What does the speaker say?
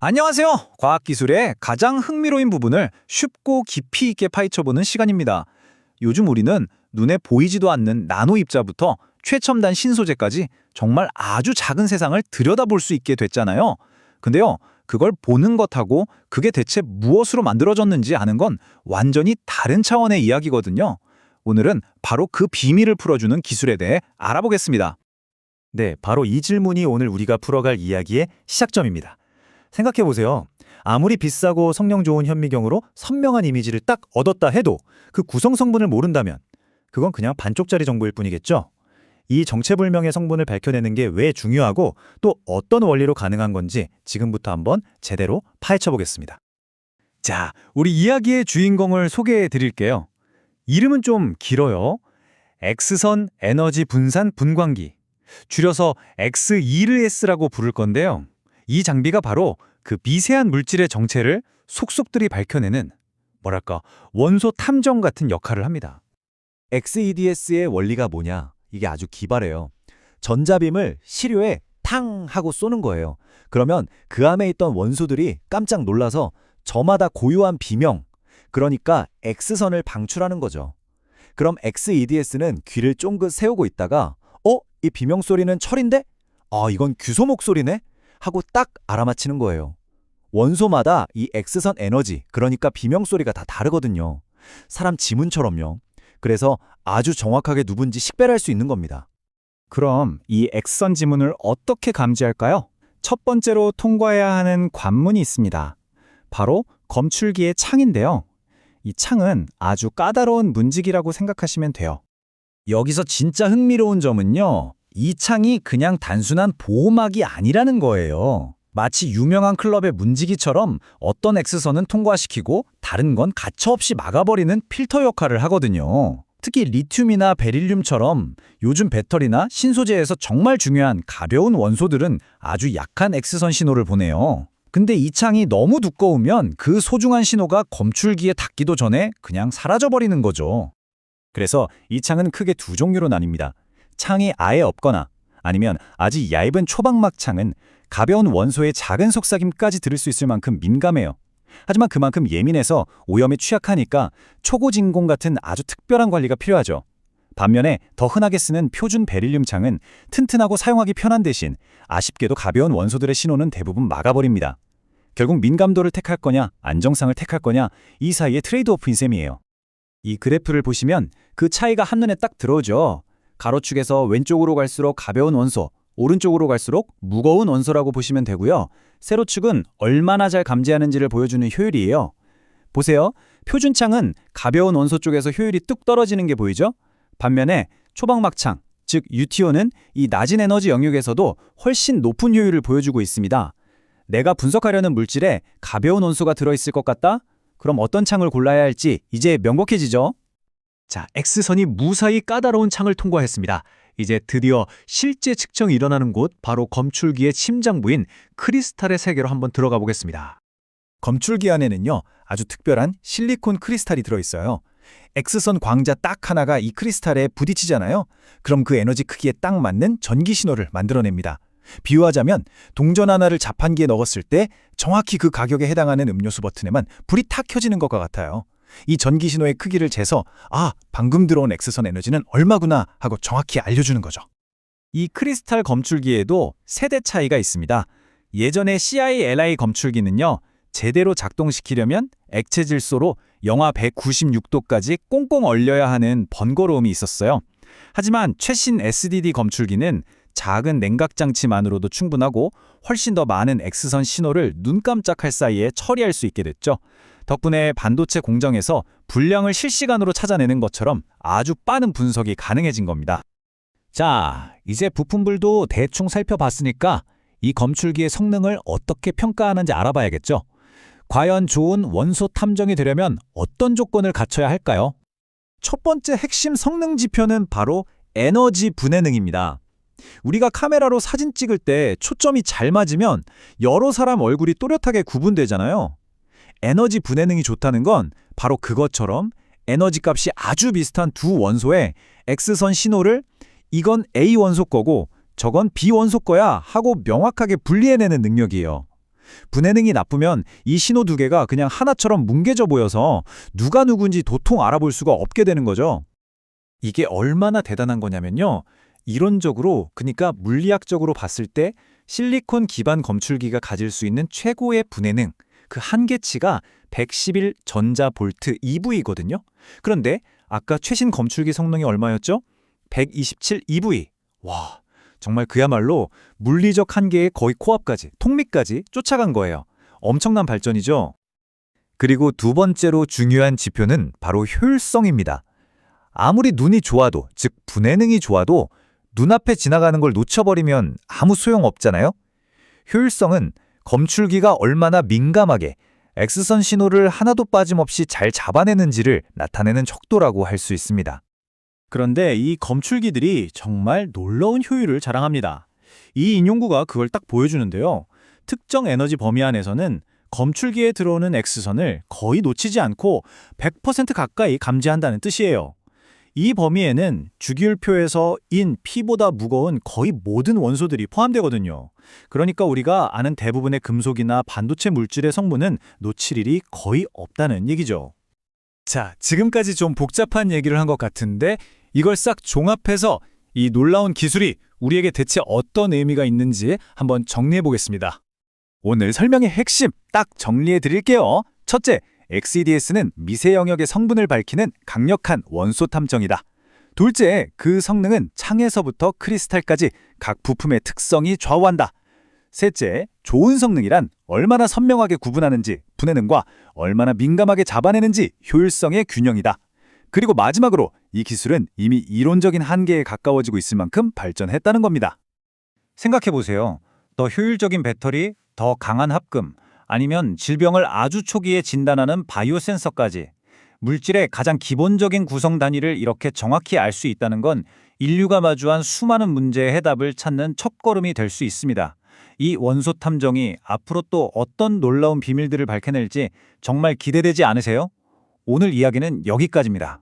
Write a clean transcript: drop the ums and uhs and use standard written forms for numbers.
안녕하세요. 과학기술의 가장 흥미로운 부분을 쉽고 깊이 있게 파헤쳐보는 시간입니다. 요즘 우리는 눈에 보이지도 않는 나노 입자부터 최첨단 신소재까지 정말 아주 작은 세상을 들여다볼 수 있게 됐잖아요. 근데요, 그걸 보는 것하고 그게 대체 무엇으로 만들어졌는지 아는 건 완전히 다른 차원의 이야기거든요. 오늘은 바로 그 비밀을 풀어주는 기술에 대해 알아보겠습니다. 네, 바로 이 질문이 오늘 우리가 풀어갈 이야기의 시작점입니다. 생각해보세요. 아무리 비싸고 성능 좋은 현미경으로 선명한 이미지를 딱 얻었다 해도 그 구성 성분을 모른다면 그건 그냥 반쪽짜리 정보일 뿐이겠죠? 이 정체불명의 성분을 밝혀내는 게 왜 중요하고 또 어떤 원리로 가능한 건지 지금부터 한번 제대로 파헤쳐보겠습니다. 자, 우리 이야기의 주인공을 소개해 드릴게요. 이름은 좀 길어요. X선 에너지 분산 분광기. 줄여서 X2RS라고 부를 건데요. 이 장비가 바로 그 미세한 물질의 정체를 속속들이 밝혀내는 뭐랄까 원소 탐정 같은 역할을 합니다. XEDS의 원리가 뭐냐? 이게 아주 기발해요. 전자빔을 시료에 탕 하고 쏘는 거예요. 그러면 그 안에 있던 원소들이 깜짝 놀라서 저마다 고유한 비명, 그러니까 X선을 방출하는 거죠. 그럼 XEDS는 귀를 쫑긋 세우고 있다가 이 비명 소리는 철인데? 이건 규소 목소리네? 하고 딱 알아맞히는 거예요. 원소마다 이 X선 에너지, 그러니까 비명 소리가 다 다르거든요. 사람 지문처럼요. 그래서 아주 정확하게 누군지 식별할 수 있는 겁니다. 그럼 이 X선 지문을 어떻게 감지할까요? 첫 번째로 통과해야 하는 관문이 있습니다. 바로 검출기의 창인데요. 이 창은 아주 까다로운 문지기라고 생각하시면 돼요. 여기서 진짜 흥미로운 점은요. 이 창이 그냥 단순한 보호막이 아니라는 거예요. 마치 유명한 클럽의 문지기처럼 어떤 X선은 통과시키고 다른 건 가차없이 막아버리는 필터 역할을 하거든요. 특히 리튬이나 베릴륨처럼 요즘 배터리나 신소재에서 정말 중요한 가벼운 원소들은 아주 약한 X선 신호를 보내요. 근데 이 창이 너무 두꺼우면 그 소중한 신호가 검출기에 닿기도 전에 그냥 사라져버리는 거죠. 그래서 이 창은 크게 두 종류로 나뉩니다. 창이 아예 없거나 아니면 아주 얇은 초박막 창은 가벼운 원소의 작은 속삭임까지 들을 수 있을 만큼 민감해요. 하지만 그만큼 예민해서 오염에 취약하니까 초고진공 같은 아주 특별한 관리가 필요하죠. 반면에 더 흔하게 쓰는 표준 베릴륨 창은 튼튼하고 사용하기 편한 대신 아쉽게도 가벼운 원소들의 신호는 대부분 막아버립니다. 결국 민감도를 택할 거냐 안정성을 택할 거냐 이 사이의 트레이드오프인 셈이에요. 이 그래프를 보시면 그 차이가 한눈에 딱 들어오죠. 가로축에서 왼쪽으로 갈수록 가벼운 원소, 오른쪽으로 갈수록 무거운 원소라고 보시면 되고요. 세로축은 얼마나 잘 감지하는지를 보여주는 효율이에요. 보세요. 표준창은 가벼운 원소 쪽에서 효율이 뚝 떨어지는 게 보이죠? 반면에 초박막창, 즉 UTO는 이 낮은 에너지 영역에서도 훨씬 높은 효율을 보여주고 있습니다. 내가 분석하려는 물질에 가벼운 원소가 들어있을 것 같다? 그럼 어떤 창을 골라야 할지 이제 명확해지죠? 자, X선이 무사히 까다로운 창을 통과했습니다. 이제 드디어 실제 측정이 일어나는 곳, 바로 검출기의 심장부인 크리스탈의 세계로 한번 들어가 보겠습니다. 검출기 안에는요, 아주 특별한 실리콘 크리스탈이 들어있어요. X선 광자 딱 하나가 이 크리스탈에 부딪히잖아요. 그럼 그 에너지 크기에 딱 맞는 전기 신호를 만들어냅니다. 비유하자면 동전 하나를 자판기에 넣었을 때 정확히 그 가격에 해당하는 음료수 버튼에만 불이 탁 켜지는 것과 같아요. 이 전기 신호의 크기를 재서 방금 들어온 X선 에너지는 얼마구나 하고 정확히 알려주는 거죠. 이 크리스탈 검출기에도 세대 차이가 있습니다. 예전에 CILI 검출기는요. 제대로 작동시키려면 액체 질소로 영하 196도까지 꽁꽁 얼려야 하는 번거로움이 있었어요. 하지만 최신 SDD 검출기는 작은 냉각 장치만으로도 충분하고 훨씬 더 많은 X선 신호를 눈 깜짝할 사이에 처리할 수 있게 됐죠. 덕분에 반도체 공정에서 불량을 실시간으로 찾아내는 것처럼 아주 빠른 분석이 가능해진 겁니다. 자, 이제 부품들도 대충 살펴봤으니까 이 검출기의 성능을 어떻게 평가하는지 알아봐야겠죠. 과연 좋은 원소 탐정이 되려면 어떤 조건을 갖춰야 할까요? 첫 번째 핵심 성능 지표는 바로 에너지 분해능입니다. 우리가 카메라로 사진 찍을 때 초점이 잘 맞으면 여러 사람 얼굴이 또렷하게 구분되잖아요. 에너지 분해능이 좋다는 건 바로 그것처럼 에너지 값이 아주 비슷한 두 원소의 X선 신호를 이건 A 원소 거고 저건 B 원소 거야 하고 명확하게 분리해내는 능력이에요. 분해능이 나쁘면 이 신호 두 개가 그냥 하나처럼 뭉개져 보여서 누가 누군지 도통 알아볼 수가 없게 되는 거죠. 이게 얼마나 대단한 거냐면요. 이론적으로, 그러니까 물리학적으로 봤을 때 실리콘 기반 검출기가 가질 수 있는 최고의 분해능, 그 한계치가 111 전자볼트 EV거든요. 그런데 아까 최신 검출기 성능이 얼마였죠? 127 EV. 와, 정말 그야말로 물리적 한계의 거의 코앞까지, 톡밑까지 쫓아간 거예요. 엄청난 발전이죠. 그리고 두 번째로 중요한 지표는 바로 효율성입니다. 아무리 눈이 좋아도, 즉 분해능이 좋아도 눈앞에 지나가는 걸 놓쳐버리면 아무 소용없잖아요. 효율성은 검출기가 얼마나 민감하게 X선 신호를 하나도 빠짐없이 잘 잡아내는지를 나타내는 척도라고 할 수 있습니다. 그런데 이 검출기들이 정말 놀라운 효율을 자랑합니다. 이 인용구가 그걸 딱 보여주는데요. 특정 에너지 범위 안에서는 검출기에 들어오는 X선을 거의 놓치지 않고 100% 가까이 감지한다는 뜻이에요. 이 범위에는 주기율표에서 인, P보다 무거운 거의 모든 원소들이 포함되거든요. 그러니까 우리가 아는 대부분의 금속이나 반도체 물질의 성분은 놓칠 일이 거의 없다는 얘기죠. 자, 지금까지 좀 복잡한 얘기를 한 것 같은데 이걸 싹 종합해서 이 놀라운 기술이 우리에게 대체 어떤 의미가 있는지 한번 정리해 보겠습니다. 오늘 설명의 핵심 딱 정리해 드릴게요. 첫째, XEDS는 미세 영역의 성분을 밝히는 강력한 원소 탐정이다. 둘째, 그 성능은 창에서부터 크리스탈까지 각 부품의 특성이 좌우한다. 셋째, 좋은 성능이란 얼마나 선명하게 구분하는지, 분해능과 얼마나 민감하게 잡아내는지 효율성의 균형이다. 그리고 마지막으로 이 기술은 이미 이론적인 한계에 가까워지고 있을 만큼 발전했다는 겁니다. 생각해보세요. 더 효율적인 배터리, 더 강한 합금, 아니면 질병을 아주 초기에 진단하는 바이오 센서까지 물질의 가장 기본적인 구성 단위를 이렇게 정확히 알 수 있다는 건 인류가 마주한 수많은 문제의 해답을 찾는 첫걸음이 될 수 있습니다. 이 원소 탐정이 앞으로 또 어떤 놀라운 비밀들을 밝혀낼지 정말 기대되지 않으세요? 오늘 이야기는 여기까지입니다.